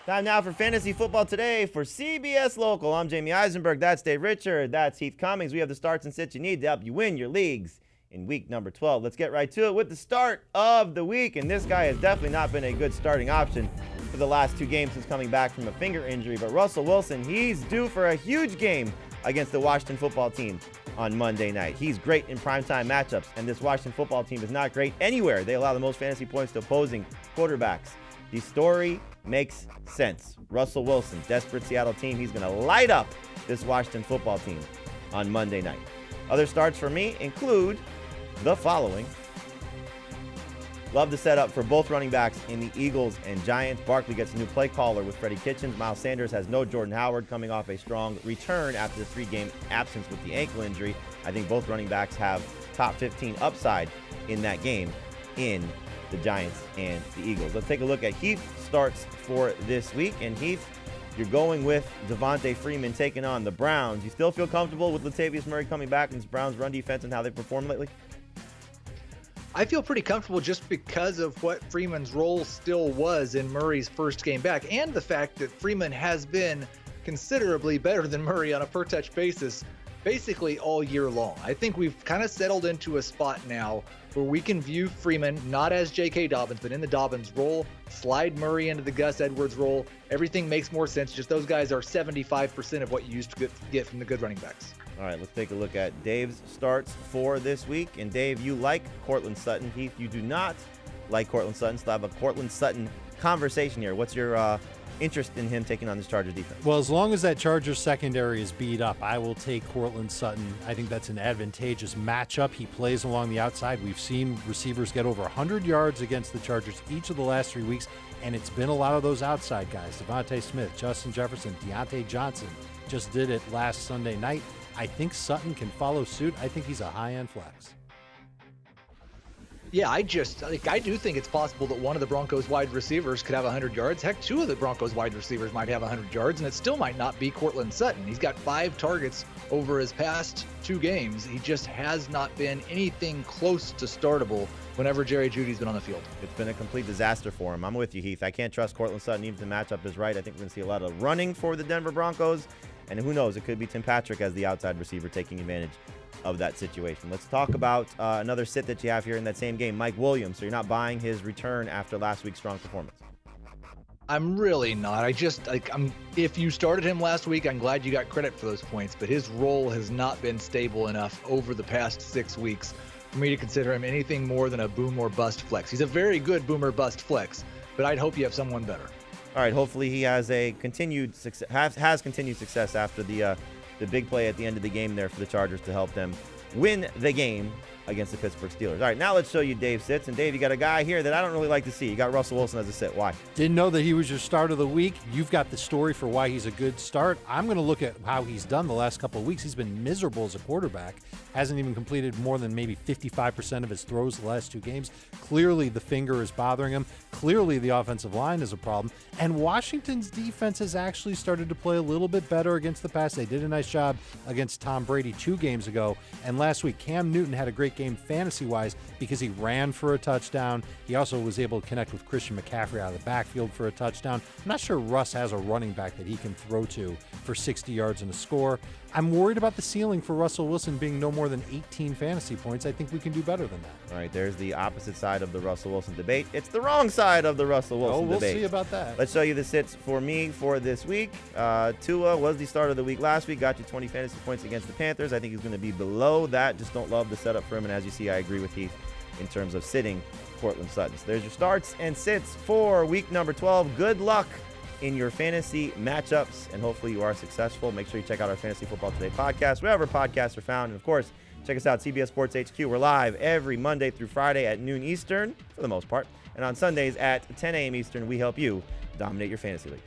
Time now for Fantasy Football Today for CBS Local. I'm Jamie Eisenberg. That's Dave Richard. That's Heath Cummings. We have the starts and sits you need to help you win your leagues in week number 12. Let's get right to it with the start of the week. And this guy has definitely not been a good starting option for the last two games since coming back from a finger injury. But Russell Wilson, he's due for a huge game against the Washington football team on Monday night. He's great in primetime matchups, and this Washington football team is not great anywhere. They allow the most fantasy points to opposing quarterbacks. The story makes sense. Russell Wilson, desperate Seattle team. He's going to light up this Washington football team on Monday night. Other starts for me include the following. Love the setup for both running backs in the Eagles and Giants. Barkley gets a new play caller with Freddie Kitchens. Miles Sanders has no Jordan Howard coming off a strong return after the 3-game absence with the ankle injury. I think both running backs have top 15 upside in that game in the Giants and the Eagles. Let's take a look at Heath starts for this week. And Heath, you're going with Devontae Freeman taking on the Browns. You still feel comfortable with Latavius Murray coming back in this Browns run defense and how they've performed lately? I feel pretty comfortable just because of what Freeman's role still was in Murray's first game back, and the fact that Freeman has been considerably better than Murray on a per-touch basis basically all year long. I think we've kind of settled into a spot now where we can view Freeman not as J.K. Dobbins, but in the Dobbins role, slide Murray into the Gus Edwards role. Everything makes more sense. Just those guys are 75% of what you used to get from the good running backs. All right, let's take a look at Dave's starts for this week. And Dave, you like Cortland Sutton. Heath, you do not like Cortland Sutton. Still have a Cortland Sutton conversation here. What's your interest in him taking on this Chargers defense? Well, as long as that Chargers secondary is beat up, I will take Cortland Sutton. I think that's an advantageous matchup. He plays along the outside. We've seen receivers get over 100 yards against the Chargers each of the last 3 weeks, and it's been a lot of those outside guys. Devontae Smith, Justin Jefferson, Deontay Johnson just did it last Sunday night. I think Sutton can follow suit. I think he's a high-end flex. Yeah, I do think it's possible that one of the Broncos wide receivers could have 100 yards. Heck, two of the Broncos wide receivers might have 100 yards, and it still might not be Cortland Sutton. He's got 5 targets over his past 2 games. He just has not been anything close to startable whenever Jerry Jeudy's been on the field. It's been a complete disaster for him. I'm with you, Heath. I can't trust Cortland Sutton even if the matchup is right. I think we're going to see a lot of running for the Denver Broncos. And who knows, it could be Tim Patrick as the outside receiver taking advantage of that situation. Let's talk about another sit that you have here in that same game, Mike Williams. So you're not buying his return after last week's strong performance? I'm really not. If you started him last week, I'm glad you got credit for those points, but his role has not been stable enough over the past 6 weeks for me to consider him anything more than a boom or bust flex. He's a very good boom or bust flex, but I'd hope you have someone better. All right, hopefully he has a continued success, has continued success after the big play at the end of the game there for the Chargers to help them win the game against the Pittsburgh Steelers. All right, now let's show you Dave sits. And Dave, you got a guy here that I don't really like to see. You got Russell Wilson as a sit. Why? Didn't know that he was your start of the week. You've got the story for why he's a good start. I'm going to look at how he's done the last couple of weeks. He's been miserable as a quarterback. Hasn't even completed more than maybe 55% of his throws the last 2 games. Clearly the finger is bothering him. Clearly the offensive line is a problem. And Washington's defense has actually started to play a little bit better against the pass. They did a nice job against Tom Brady 2 games ago. And last week, Cam Newton had a great game fantasy-wise because he ran for a touchdown. He also was able to connect with Christian McCaffrey out of the backfield for a touchdown. I'm not sure Russ has a running back that he can throw to for 60 yards and a score. I'm worried about the ceiling for Russell Wilson being no more than 18 fantasy points. I think we can do better than that. All right, there's the opposite side of the Russell Wilson debate. It's the wrong side of the Russell Wilson debate. We'll see about that. Let's show you the sits for me for this week. Tua was the start of the week last week, got you 20 fantasy points against the Panthers. I think he's going to be below that. Just don't love the setup for him. And as you see, I agree with Heath in terms of sitting Cortland Sutton. So there's your starts and sits for week number 12. Good luck in your fantasy matchups, and hopefully you are successful. Make sure you check out our Fantasy Football Today podcast, wherever podcasts are found. And of course, check us out, CBS Sports HQ. We're live every Monday through Friday at noon Eastern, for the most part. And on Sundays at 10 a.m. Eastern, we help you dominate your fantasy leagues.